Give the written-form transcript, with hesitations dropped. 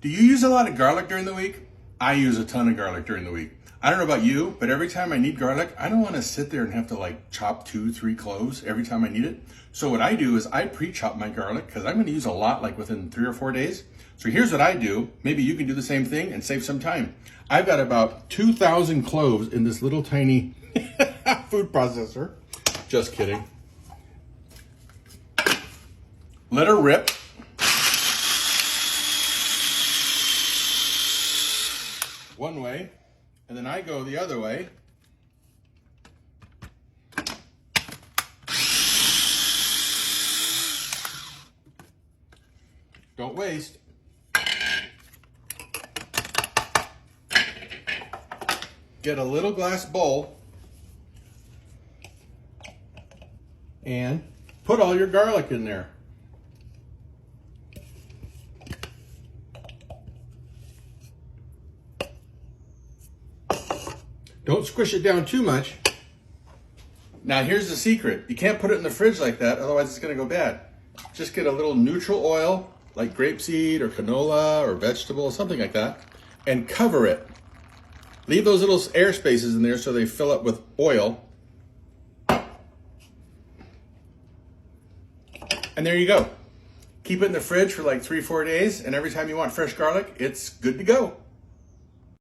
Do you use a lot of garlic during the week? I use a ton of garlic during the week. I don't know about you, but every time I need garlic, I don't want to sit there and have to like chop 2-3 cloves every time I need it. So what I do is I pre-chop my garlic because I'm going to use a lot like within 3 or 4 days. So here's what I do. Maybe you can do the same thing and save some time. I've got about 2,000 cloves in this little tiny food processor. Just kidding. Let her rip. One way, and then I go the other way. Don't waste. Get a little glass bowl and put all your garlic in there. Don't squish it down too much. Now here's the secret. You can't put it in the fridge like that, otherwise it's gonna go bad. Just get a little neutral oil, like grapeseed or canola or vegetable, something like that, and cover it. Leave those little air spaces in there so they fill up with oil. And there you go. Keep it in the fridge for like 3-4 days, and every time you want fresh garlic, it's good to go.